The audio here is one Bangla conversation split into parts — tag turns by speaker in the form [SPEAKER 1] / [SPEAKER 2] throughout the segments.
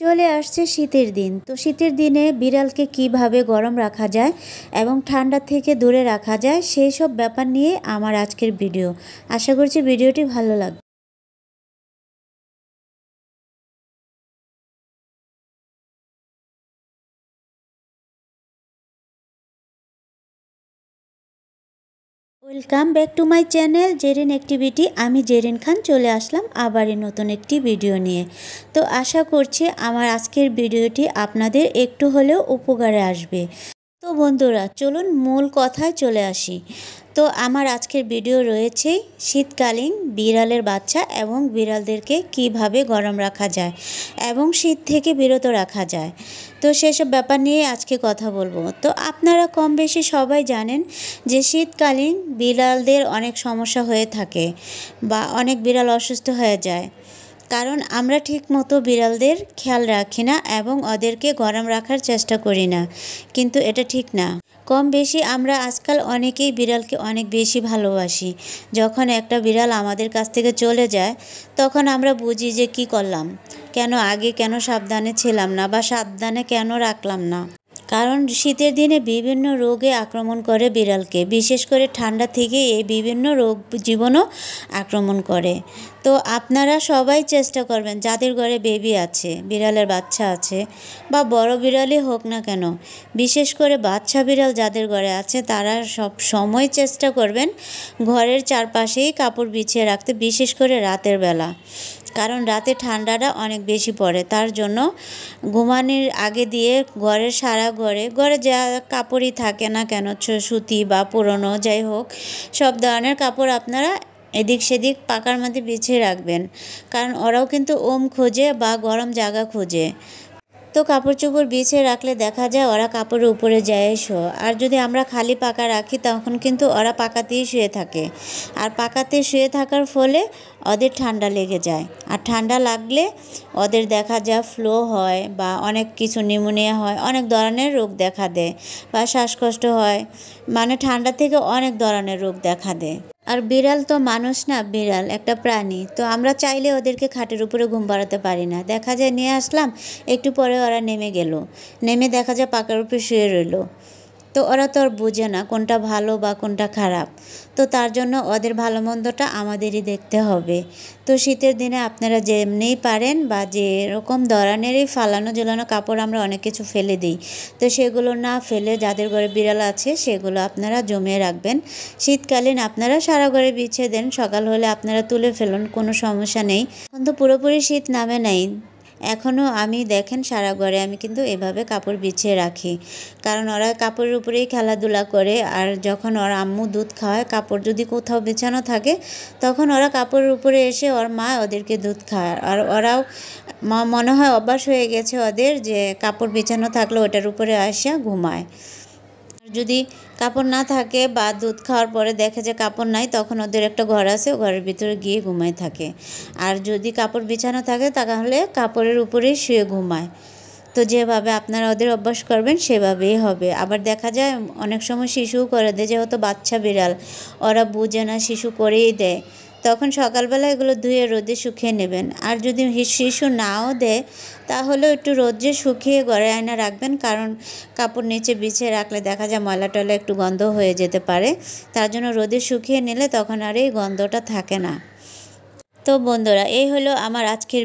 [SPEAKER 1] চলে আসছে শীতের দিন। তো শীতের দিনে বিড়ালকে কিভাবে গরম রাখা যায় এবং ঠান্ডা থেকে দূরে রাখা যায় সেই সব ব্যাপার নিয়ে আমার আজকের ভিডিও। আশা করছি ভিডিওটি ভালো লাগবে। Welcome back to my channel Zerin activity. আমি জেরিন খান চলে আসলাম আবারই নতুন একটি ভিডিও নিয়ে। তো আশা করছি আমার আজকের ভিডিওটি আপনাদের একটু হলেও উপকারে আসবে। তো বন্ধুরা চলুন মূল কথায় চলে আসি। তো আমার আজকের ভিডিও রয়েছে শীতকালীন বিড়ালের বাচ্চা এবং বিড়ালদেরকে কিভাবে গরম রাখা যায় এবং শীত থেকে বিরত রাখা যায়। তো সেসব ব্যাপার নিয়ে আজকে কথা বলবো। তো আপনারা কম বেশি সবাই জানেন যে শীতকালীন বিড়ালদের অনেক সমস্যা হয়ে থাকে বা অনেক বিড়াল অসুস্থ হয়ে যায়, কারণ আমরা ঠিকমতো বিড়ালদের খেয়াল রাখি না এবং ওদেরকে গরম রাখার চেষ্টা করি না, কিন্তু এটা ঠিক না। কম বেশি আমরা আজকাল অনেকেই বিড়ালকে অনেক বেশি ভালোবাসি। যখন একটা বিড়াল আমাদের কাছ থেকে চলে যায় তখন আমরা বুঝি যে কি করলাম, কেন সাবধানে ছিলাম না বা সাবধানে কেন রাখলাম না। কারণ শীতের দিনে বিভিন্ন রোগে আক্রমণ করে বিড়ালকে, বিশেষ করে ঠান্ডা থেকে এই বিভিন্ন রোগ জীবাণু আক্রমণ করে। তো আপনারা সবাই চেষ্টা করবেন, যাদের ঘরে বেবি আছে, বিড়ালের বাচ্চা আছে বা বড় বিড়ালই হোক না কেন, বিশেষ করে বাচ্চা বিড়াল যাদের ঘরে আছে তারা সব সময় চেষ্টা করবেন ঘরের চারপাশেই কাপড় বিছিয়ে রাখতে, বিশেষ করে রাতের বেলা। কারণ রাতে ঠান্ডাটা অনেক বেশি পড়ে, তার জন্য ঘুমানোর আগে দিয়ে ঘরের সারা ঘরে যা কাপড়ই থাকে না কেন, সুতি বা পুরনো যাই হোক, সব ধরনের কাপড় আপনারা এদিক সেদিক পাকার মধ্যে বিছিয়ে রাখবেন। কারণ ওরাও কিন্তু ওম খোঁজে বা গরম জায়গা খোঁজে। তো কাপড় চোপড় বিছিয়ে রাখলে দেখা যায় ওরা কাপড়ের উপরে যায় শো। আর যদি আমরা খালি পাকা রাখি তখন কিন্তু ওরা পাকাতেই শুয়ে থাকে, আর পাকাতে শুয়ে থাকার ফলে ওদের ঠান্ডা লেগে যায়। আর ঠান্ডা লাগলে ওদের দেখা যায় ফ্লু হয় বা অনেক কিছু নিউমোনিয়া হয়, অনেক ধরনের রোগ দেখা দেয় বা শ্বাসকষ্ট হয়। মানে ঠান্ডা থেকে অনেক ধরনের রোগ দেখা দেয়। আর বিড়াল তো মানুষ না, বিড়াল একটা প্রাণী। তো আমরা চাইলে ওদেরকে খাটের উপরে ঘুম পাড়াতে পারি না। দেখা যায় নিয়ে আসলাম, একটু পরে ওরা নেমে দেখা যায় পাকার উপরে শুয়ে রইল। তো ওরা তো আর বোঝে না কোনটা ভালো বা কোনটা খারাপ। তো তার জন্য ওদের ভালো মন্দটা আমাদেরই দেখতে হবে। তো শীতের দিনে আপনারা যেমনিই পারেন বা যেরকম ধরনেরই ফালানো ঝোলানো কাপড় আমরা অনেক কিছু ফেলে দিই, তো সেগুলো না ফেলে যাদের ঘরে বিড়াল আছে সেগুলো আপনারা জমিয়ে রাখবেন। শীতকালীন আপনারা সারা ঘরে বিছিয়ে দেন, সকাল হলে আপনারা তুলে ফেলুন, কোনো সমস্যা নেই। এখন তো পুরোপুরি শীত নামে নাই, এখনও আমি দেখেন সারা ঘরে আমি কিন্তু এভাবে কাপড় বিছিয়ে রাখি। কারণ ওরা কাপড়ের উপরেই খেলাধুলা করে, আর যখন ওর আম্মু দুধ খাওয়ায়, কাপড় যদি কোথাও বিছানো থাকে তখন ওরা কাপড়ের উপরে এসে ওর মা ওদেরকে দুধ খায়। আর ওরাও মনে হয় অভ্যাস হয়ে গেছে ওদের যে কাপড় বিছানো থাকলে ওটার উপরে আসা ঘুমায়। যদি কাপড় না থাকে বা দুধ খাওয়ার পরে দেখে যে কাপড় নাই, তখন ওদের একটা ঘর আছে, ঘরের ভিতরে গিয়ে ঘুমায় থাকে। আর যদি কাপড় বিছানো থাকে তাহলে কাপড়ের উপরেই শুয়ে ঘুমায়। তো যেভাবে আপনারা ওদের অভ্যাস করবেন সেভাবেই হবে। আবার দেখা যায় অনেক সময় শিশুও করে দেয়, যেহেতু বাচ্চা বিড়াল ওরা বুঝে না, শিশু করেই দেয়। তখন সকালবেলা এগুলো ধুয়ে রোদে শুকিয়ে নেবেন। আর যদি শিশু নাও দেয় তাহলেও একটু রোদে শুকিয়ে ঘরে আয়না রাখবেন, কারণ কাপড় নিচে বিছিয়ে রাখলে দেখা যায় ময়লা টয়লা একটু গন্ধ হয়ে যেতে পারে। তার জন্য রোদে শুকিয়ে নিলে তখন আর এই গন্ধটা থাকে না। তো বন্ধুরা এই হলো আমার আজকের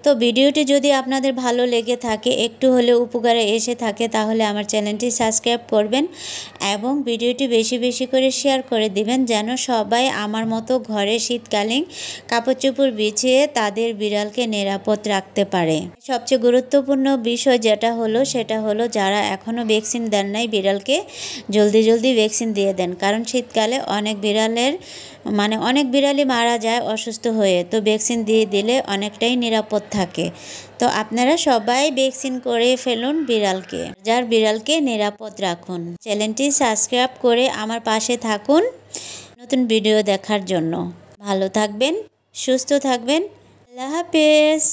[SPEAKER 1] তো ভিডিওটি যদি আপনাদের ভালো লেগে থাকে, একটু হলেও উপকারে এসে থাকে, তাহলে আমার চ্যানেলটি সাবস্ক্রাইব করবেন এবং ভিডিওটি বেশি বেশি করে শেয়ার করে দিবেন, যেন সবাই আমার মতো ঘরে শীতকালীন কাপড় চোপড় বিছিয়ে তাদের বিড়ালকে নিরাপদ রাখতে পারে। সবচেয়ে গুরুত্বপূর্ণ বিষয় সেটা হলো যারা এখনও ভ্যাকসিন দেন নাই বিড়ালকে জলদি ভ্যাকসিন দিয়ে দেন। কারণ শীতকালে অনেক বিড়ালই মারা যায় অসুস্থ হয়ে। তো ভ্যাকসিন দিয়ে দিলে অনেকটাই নিরাপদ থাকে। তো আপনারা সবাই ভ্যাকসিন করে ফেলুন বিড়ালকে নিরাপদ রাখুন। চ্যানেলটি সাবস্ক্রাইব করে আমার পাশে থাকুন নতুন ভিডিও দেখার জন্য। ভালো থাকবেন, সুস্থ থাকবেন। আল্লাহ হাফেজ।